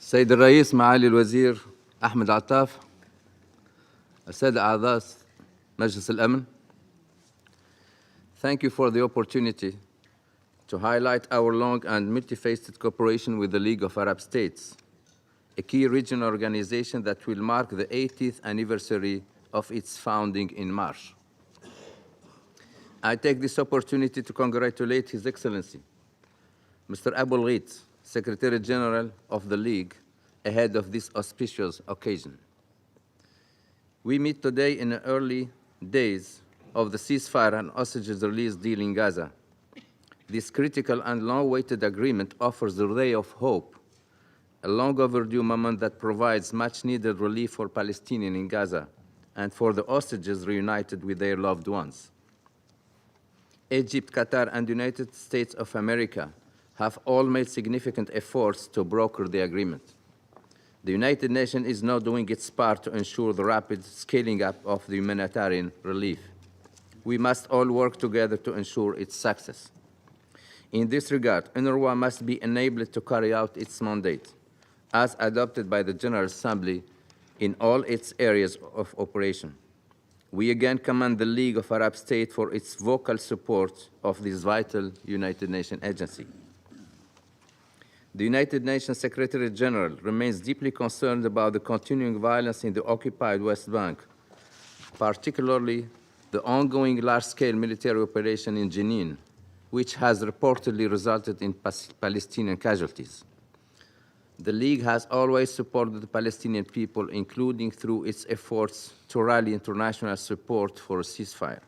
السيد الرئيس معالي الوزير أحمد عطاف، السادة أعضاء مجلس الأمن. Thank you for the opportunity to highlight our long and multifaceted cooperation with the League of Arab States, a key regional organization that will mark the 80th anniversary of its founding in March. I take this opportunity to congratulate His Excellency, Mr. Abul Ghait, Secretary General of the League, ahead of this auspicious occasion. We meet today in the early days of the ceasefire and hostages release deal in Gaza. This critical and long-awaited agreement offers a ray of hope, a long overdue moment that provides much-needed relief for Palestinians in Gaza and for the hostages reunited with their loved ones. Egypt, Qatar, and the United States of America have all made significant efforts to broker the agreement. The United Nations is now doing its part to ensure the rapid scaling up of the humanitarian relief. We must all work together to ensure its success. In this regard, UNRWA must be enabled to carry out its mandate, as adopted by the General Assembly in all its areas of operation. We again commend the League of Arab States for its vocal support of this vital United Nations agency. The United Nations Secretary General remains deeply concerned about the continuing violence in the occupied West Bank, particularly the ongoing large-scale military operation in Jenin, which has reportedly resulted in Palestinian casualties. The League has always supported the Palestinian people, including through its efforts to rally international support for a ceasefire.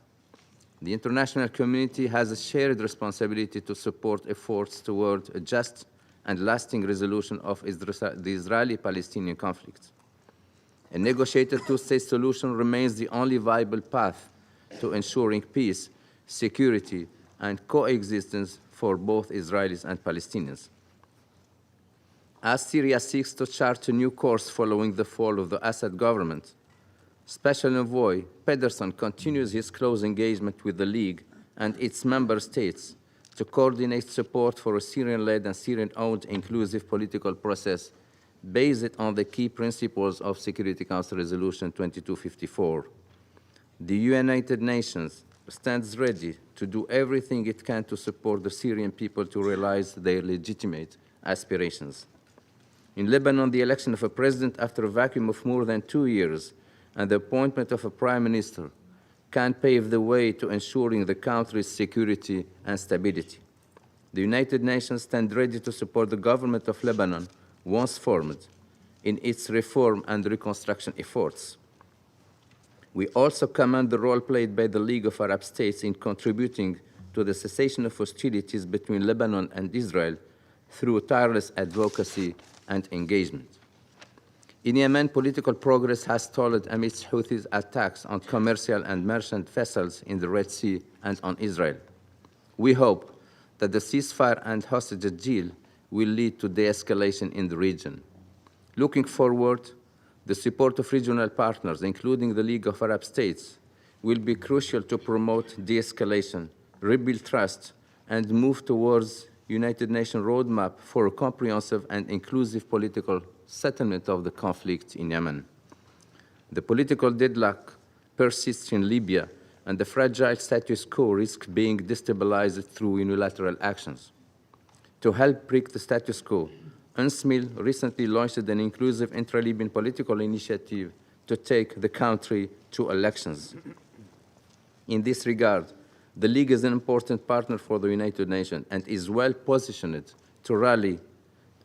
The international community has a shared responsibility to support efforts toward a just and lasting resolution of the Israeli-Palestinian conflict. A negotiated two-state solution remains the only viable path to ensuring peace, security, and coexistence for both Israelis and Palestinians. As Syria seeks to chart a new course following the fall of the Assad government, Special Envoy Pedersen continues his close engagement with the League and its member states to coordinate support for a Syrian-led and Syrian-owned inclusive political process based on the key principles of Security Council Resolution 2254. The United Nations stands ready to do everything it can to support the Syrian people to realize their legitimate aspirations. In Lebanon, the election of a president after a vacuum of more than 2 years and the appointment of a prime minister can pave the way to ensuring the country's security and stability. The United Nations stands ready to support the government of Lebanon, once formed, in its reform and reconstruction efforts. We also commend the role played by the League of Arab States in contributing to the cessation of hostilities between Lebanon and Israel through tireless advocacy and engagement. In Yemen, political progress has stalled amidst Houthis' attacks on commercial and merchant vessels in the Red Sea and on Israel. We hope that the ceasefire and hostage deal will lead to de-escalation in the region. Looking forward, the support of regional partners, including the League of Arab States, will be crucial to promote de-escalation, rebuild trust, and move towards United Nations roadmap for a comprehensive and inclusive political settlement of the conflict in Yemen. The political deadlock persists in Libya, and the fragile status quo risks being destabilized through unilateral actions. To help break the status quo, UNSMIL recently launched an inclusive intra-Libyan political initiative to take the country to elections. In this regard, the League is an important partner for the United Nations and is well positioned to rally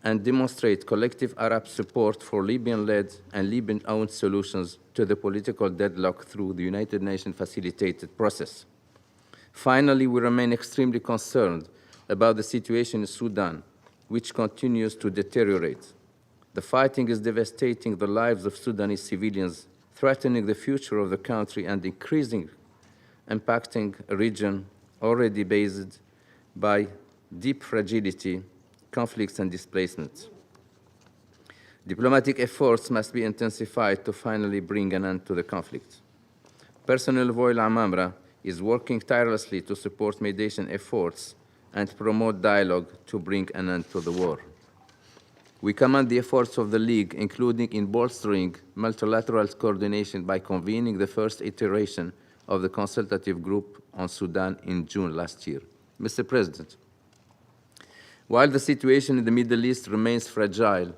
and demonstrate collective Arab support for Libyan-led and Libyan-owned solutions to the political deadlock through the United Nations facilitated process. Finally, we remain extremely concerned about the situation in Sudan, which continues to deteriorate. The fighting is devastating the lives of Sudanese civilians, threatening the future of the country and impacting a region already based by deep fragility, conflicts, and displacement. Diplomatic efforts must be intensified to finally bring an end to the conflict. Personnel Voil Amamra is working tirelessly to support mediation efforts and promote dialogue to bring an end to the war. We commend the efforts of the League, including in bolstering multilateral coordination by convening the first iteration of the consultative group on Sudan in June last year. Mr. President, while the situation in the Middle East remains fragile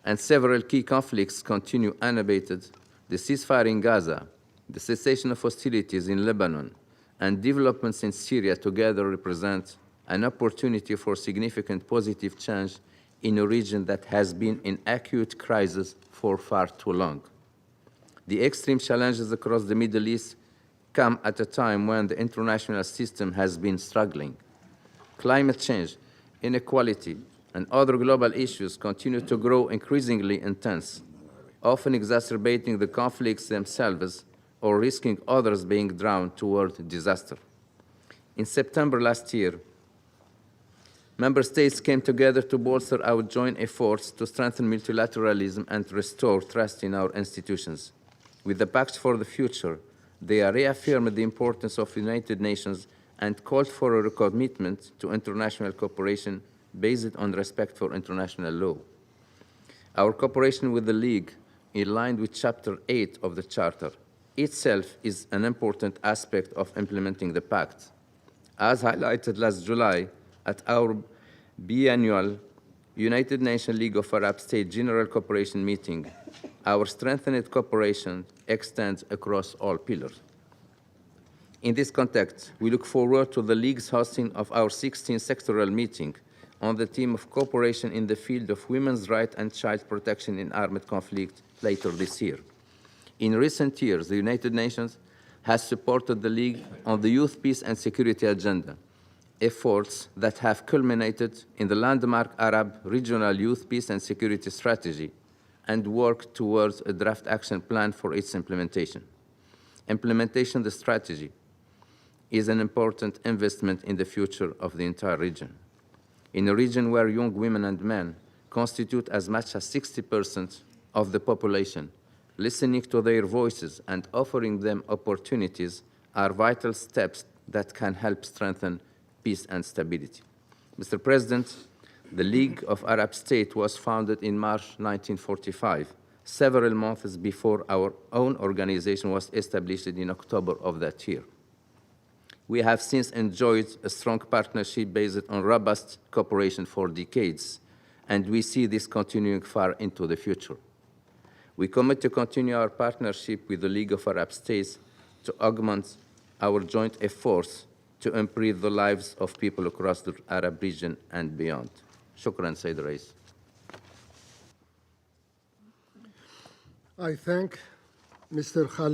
and several key conflicts continue unabated, the ceasefire in Gaza, the cessation of hostilities in Lebanon, and developments in Syria together represent an opportunity for significant positive change in a region that has been in acute crisis for far too long. The extreme challenges across the Middle East come at a time when the international system has been struggling. Climate change, inequality, and other global issues continue to grow increasingly intense, often exacerbating the conflicts themselves or risking others being drawn toward disaster. In September last year, Member States came together to bolster our joint efforts to strengthen multilateralism and restore trust in our institutions. With the Pact for the Future, they reaffirmed the importance of the United Nations and called for a recommitment to international cooperation based on respect for international law. Our cooperation with the League, in line with Chapter 8 of the Charter, itself is an important aspect of implementing the Pact. As highlighted last July at our biannual United Nations League of Arab States General Cooperation meeting, our strengthened cooperation extends across all pillars. In this context, we look forward to the League's hosting of our 16th sectoral meeting on the theme of cooperation in the field of women's rights and child protection in armed conflict later this year. In recent years, the United Nations has supported the League on the Youth, Peace and Security agenda, efforts that have culminated in the landmark Arab Regional Youth, Peace and Security Strategy and work towards a draft action plan for its implementation. Implementation of the strategy is an important investment in the future of the entire region. In a region where young women and men constitute as much as 60% of the population, listening to their voices and offering them opportunities are vital steps that can help strengthen peace and stability. Mr. President, the League of Arab States was founded in March 1945, several months before our own organization was established in October of that year. We have since enjoyed a strong partnership based on robust cooperation for decades, and we see this continuing far into the future. We commit to continue our partnership with the League of Arab States to augment our joint efforts to improve the lives of people across the Arab region and beyond. Shukran, Sayyid Rais. I thank Mr. Khalid